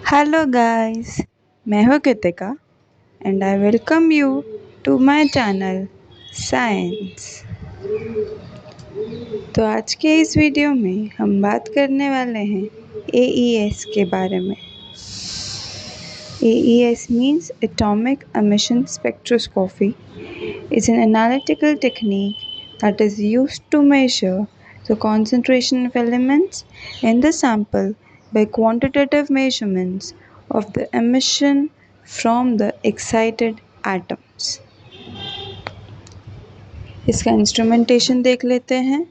Hello guys, मैं हूँ Kritika and I welcome you to my channel science. तो आज के इस वीडियो में हम बात करने वाले हैं AES के बारे में। AES means Atomic Emission Spectroscopy. It's an analytical technique that is used to measure the concentration of elements in the sample by quantitative measurements of the emission from the excited atoms. इसका instrumentation देख लेते हैं।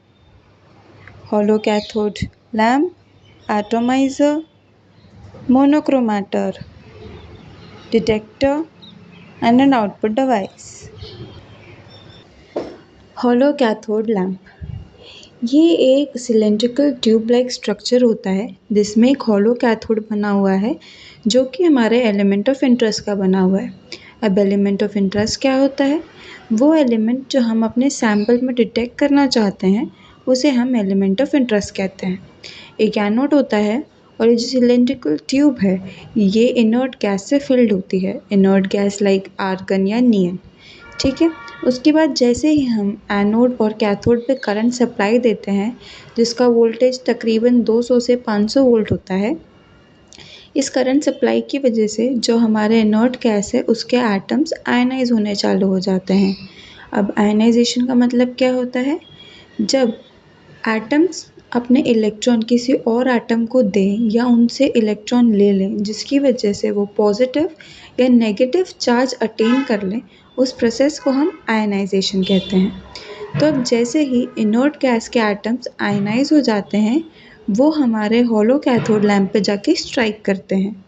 Hollow cathode lamp, atomiser, monochromator, detector and an output device. Hollow cathode lamp ये एक cylindrical tube like structure होता है जिसमें एक हॉलो कैथोड बना हुआ है जो कि हमारे एलिमेंट ऑफ इंटरेस्ट का बना हुआ है। अब एलिमेंट ऑफ इंटरेस्ट क्या होता है? वो एलिमेंट जो हम अपने सैम्पल में डिटेक्ट करना चाहते हैं उसे हम एलिमेंट ऑफ इंटरेस्ट कहते हैं। एक एनोड होता है और ये जो सिलेंड्रिकल ट्यूब है ये इनर्ट गैस से फिल्ड होती है, इनर्ट गैस लाइक आर्गन या नियन। ठीक है, उसके बाद जैसे ही हम एनोड और कैथोड पे करंट सप्लाई देते हैं जिसका वोल्टेज तकरीबन 200 से 500 वोल्ट होता है, इस करंट सप्लाई की वजह से जो हमारे इनर्ट गैस है उसके एटम्स आयनाइज होने चालू हो जाते हैं। अब आयनाइजेशन का मतलब क्या होता है? जब एटम्स अपने इलेक्ट्रॉन किसी और एटम को दें या उनसे इलेक्ट्रॉन ले लें जिसकी वजह से वो पॉजिटिव या नेगेटिव चार्ज अटेन कर लें, उस प्रोसेस को हम आयनाइजेशन कहते हैं। तो अब जैसे ही इनर्ट गैस के एटम्स आयनाइज हो जाते हैं वो हमारे हॉलो कैथोड लैम्प पे जाके स्ट्राइक करते हैं,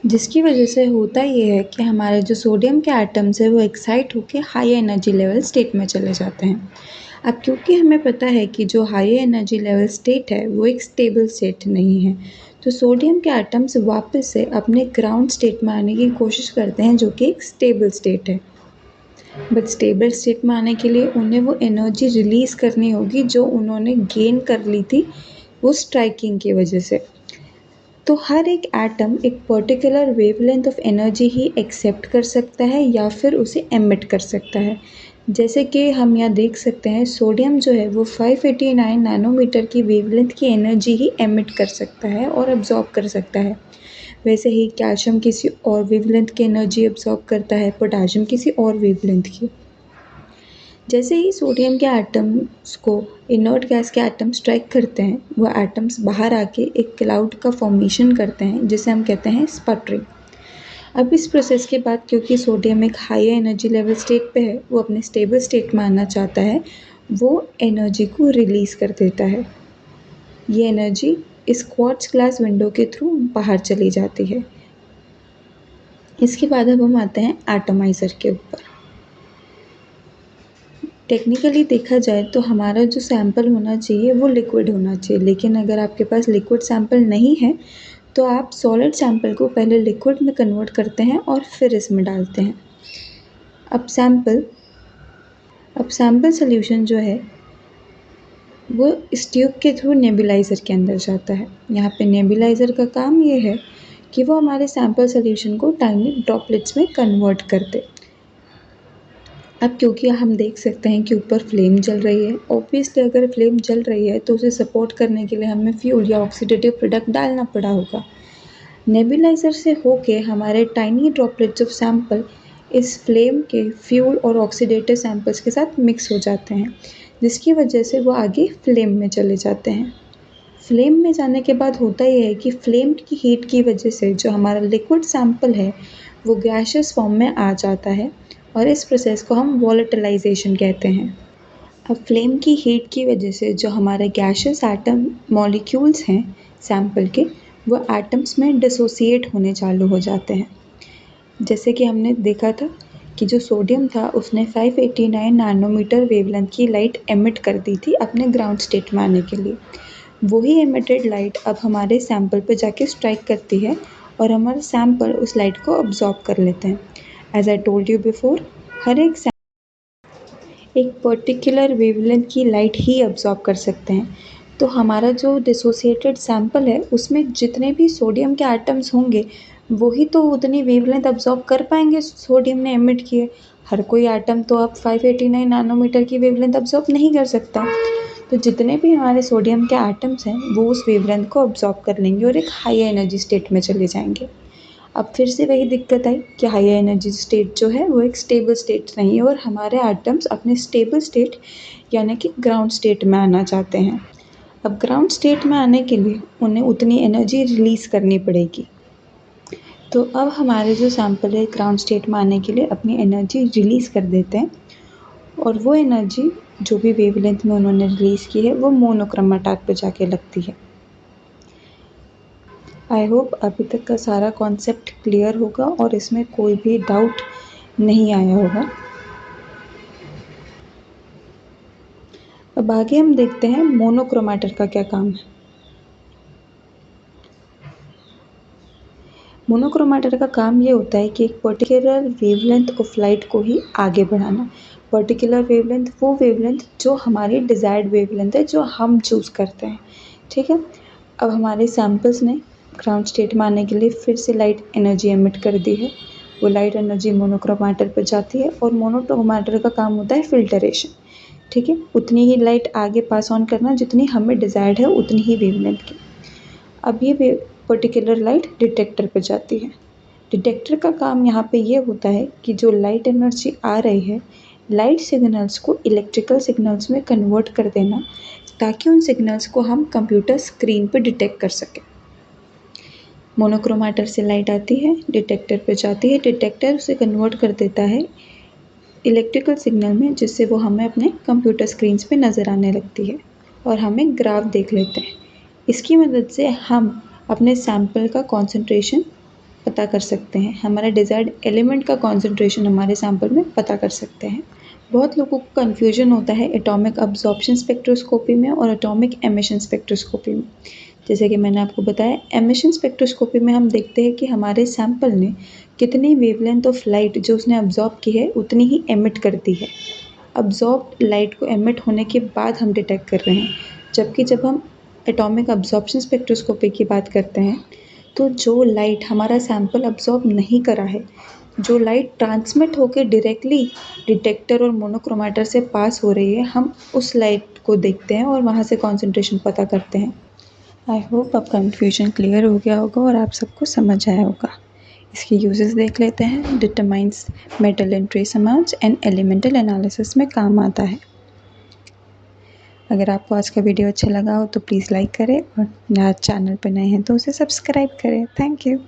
जिसकी वजह से होता ये है कि हमारे जो सोडियम के एटम्स है वो एक्साइट होकर हाई एनर्जी लेवल स्टेट में चले जाते हैं। अब क्योंकि हमें पता है कि जो हाई एनर्जी लेवल स्टेट है वो एक स्टेबल स्टेट नहीं है, तो सोडियम के एटम्स वापस से अपने ग्राउंड स्टेट में आने की कोशिश करते हैं जो कि एक स्टेबल स्टेट है। बट स्टेबल स्टेट में आने के लिए उन्हें वो एनर्जी रिलीज़ करनी होगी जो उन्होंने गेन कर ली थी वो स्ट्राइकिंग की वजह से। तो हर एक एटम एक पर्टिकुलर वेवलेंथ ऑफ एनर्जी ही एक्सेप्ट कर सकता है या फिर उसे एमिट कर सकता है। जैसे कि हम यहाँ देख सकते हैं सोडियम जो है वो 589 नैनोमीटर की वेवलेंथ की एनर्जी ही एमिट कर सकता है और अब्जॉर्ब कर सकता है। वैसे ही कैल्शियम किसी और वेवलेंथ की एनर्जी अब्जॉर्ब करता है, पोटेशियम किसी और वेवलेंथ की। जैसे ही सोडियम के एटम्स को इनर्ट गैस के एटम स्ट्राइक करते हैं वो एटम्स बाहर आके एक क्लाउड का फॉर्मेशन करते हैं जिसे हम कहते हैं स्पटरिंग। अब इस प्रोसेस के बाद क्योंकि सोडियम एक हाई एनर्जी लेवल स्टेट पे है, वो अपने स्टेबल स्टेट में आना चाहता है, वो एनर्जी को रिलीज़ कर देता है। ये एनर्जी इस क्वार्ट्ज ग्लास विंडो के थ्रू बाहर चली जाती है। इसके बाद अब हम आते हैं एटमाइज़र के ऊपर। टेक्निकली देखा जाए तो हमारा जो सैंपल होना चाहिए वो लिक्विड होना चाहिए, लेकिन अगर आपके पास लिक्विड सैंपल नहीं है तो आप सॉलिड सैंपल को पहले लिक्विड में कन्वर्ट करते हैं और फिर इसमें डालते हैं। अब सैंपल सॉल्यूशन जो है वो इस ट्यूब के थ्रू नेबुलाइज़र के अंदर जाता है। यहाँ पे नेबुलाइज़र का काम ये है कि वो हमारे सैंपल सॉल्यूशन को टाइनी ड्रॉपलेट्स में कन्वर्ट कर दे। अब क्योंकि हम देख सकते हैं कि ऊपर फ्लेम जल रही है, ऑब्वियसली अगर फ्लेम जल रही है तो उसे सपोर्ट करने के लिए हमें फ्यूल या ऑक्सीडेटिव प्रोडक्ट डालना पड़ा होगा। नेबुलाइज़र से होके हमारे टाइनी ड्रॉपलेट्स ऑफ सैंपल इस फ्लेम के फ्यूल और ऑक्सीडेटिव सैंपल्स के साथ मिक्स हो जाते हैं, जिसकी वजह से वो आगे फ्लेम में चले जाते हैं। फ्लेम में जाने के बाद होता ये है कि फ्लेम की हीट की वजह से जो हमारा लिक्विड सैंपल है वो गैशियस फॉर्म में आ जाता है और इस प्रोसेस को हम वॉलेटिलाइजेशन कहते हैं। अब फ्लेम की हीट की वजह से जो हमारे गैशियस एटम मॉलिक्यूल्स हैं सैंपल के, वो एटम्स में डिसोसिएट होने चालू हो जाते हैं। जैसे कि हमने देखा था कि जो सोडियम था उसने 589 नैनोमीटर वेवलेंथ की लाइट एमिट कर दी थी अपने ग्राउंड स्टेट में आने के लिए। वही एमिटेड लाइट अब हमारे सैंपल पे जाके स्ट्राइक करती है और हमारे सैंपल उस लाइट को अब्जॉर्ब कर लेते हैं। As I told you before, हर एक पर्टिकुलर वेवलेंथ की लाइट ही अब्जॉर्ब कर सकते हैं। तो हमारा जो डिसोसिएटेड सैंपल है उसमें जितने भी सोडियम के एटम्स होंगे वही तो उतनी वेवलेंथ अब्जॉर्ब कर पाएंगे सोडियम ने एमिट किए। हर कोई एटम तो अब 589 नैनोमीटर की वेवलेंथ अब्जॉर्ब नहीं कर सकता। तो जितने भी हमारे सोडियम के एटम्स हैं वो उस वेवलेंथ को अब्जॉर्ब कर लेंगे और एक हाई एनर्जी स्टेट में चले जाएंगे। अब फिर से वही दिक्कत आई कि हाई एनर्जी स्टेट जो है वो एक स्टेबल स्टेट नहीं है और हमारे एटम्स अपने स्टेबल स्टेट यानी कि ग्राउंड स्टेट में आना चाहते हैं। अब ग्राउंड स्टेट में आने के लिए उन्हें उतनी एनर्जी रिलीज़ करनी पड़ेगी। तो अब हमारे जो सैंपल है ग्राउंड स्टेट में आने के लिए अपनी एनर्जी रिलीज़ कर देते हैं और वो एनर्जी जो भी वेवलेंथ में उन्होंने रिलीज़ की है वो मोनोक्रोमेटाट पे जाके लगती है। आई होप अभी तक का सारा कॉन्सेप्ट क्लियर होगा और इसमें कोई भी डाउट नहीं आया होगा। अब आगे हम देखते हैं मोनोक्रोमैटर का क्या काम है। मोनोक्रोमैटर का काम ये होता है कि एक पर्टिकुलर वेवलेंथ ऑफ लाइट को ही आगे बढ़ाना। पर्टिकुलर वेवलेंथ वो वेवलेंथ जो हमारी डिज़ायर्ड वेवलेंथ है जो हम चूज़ करते हैं, ठीक है। अब हमारे सैंपल्स ने ग्राउंड स्टेट में आने के लिए फिर से लाइट एनर्जी एमिट कर दी है। वो लाइट एनर्जी मोनोक्रोमैटर पर जाती है और मोनोक्रोमैटर का काम होता है फिल्टरेशन, ठीक है। उतनी ही लाइट आगे पास ऑन करना जितनी हमें डिज़ायर्ड है उतनी ही वेवलेंथ की। अब ये पर्टिकुलर लाइट डिटेक्टर पे जाती है। डिटेक्टर का काम यहाँ पे ये होता है कि जो लाइट एनर्जी आ रही है लाइट सिग्नल्स को इलेक्ट्रिकल सिग्नल्स में कन्वर्ट कर देना ताकि उन सिग्नल्स को हम कंप्यूटर स्क्रीन पे डिटेक्ट कर सकें। मोनोक्रोमैटर से लाइट आती है, डिटेक्टर पे जाती है, डिटेक्टर उसे कन्वर्ट कर देता है इलेक्ट्रिकल सिग्नल में जिससे वो हमें अपने कंप्यूटर स्क्रीन्स पे नज़र आने लगती है और हम एक ग्राफ देख लेते हैं। इसकी मदद से हम अपने सैंपल का कॉन्सेंट्रेशन पता कर सकते हैं, हमारा डिज़ायर्ड एलिमेंट का कॉन्सेंट्रेशन हमारे सैंपल में पता कर सकते हैं। बहुत लोगों को कन्फ्यूजन होता है एटॉमिक अब्जॉर्प्शन स्पेक्ट्रोस्कोपी में और एटॉमिक एमिशन स्पेक्ट्रोस्कोपी में। जैसे कि मैंने आपको बताया एमिशन स्पेक्ट्रोस्कोपी में हम देखते हैं कि हमारे सैंपल ने कितनी वेवलेंथ ऑफ लाइट जो उसने अब्जॉर्ब की है उतनी ही एमिट कर दी है। अब्जॉर्ब लाइट को एमिट होने के बाद हम डिटेक्ट कर रहे हैं, जबकि जब हम एटॉमिक अब्जॉर्प्शन स्पेक्ट्रोस्कोपी की बात करते हैं तो जो लाइट हमारा सैंपल अब्जॉर्ब नहीं करा है, जो लाइट ट्रांसमिट होकर डायरेक्टली डिटेक्टर और मोनोक्रोमैटर से पास हो रही है, हम उस लाइट को देखते हैं और वहाँ से कॉन्सेंट्रेशन पता करते हैं। आई होप अब कन्फ्यूजन क्लियर हो गया होगा और आप सबको समझ आया होगा। इसके यूजेस देख लेते हैं। Determines metal and trace amounts and elemental analysis में काम आता है। अगर आपको आज का वीडियो अच्छा लगा हो तो प्लीज़ लाइक करें और चैनल पर नए हैं तो उसे सब्सक्राइब करें। Thank you.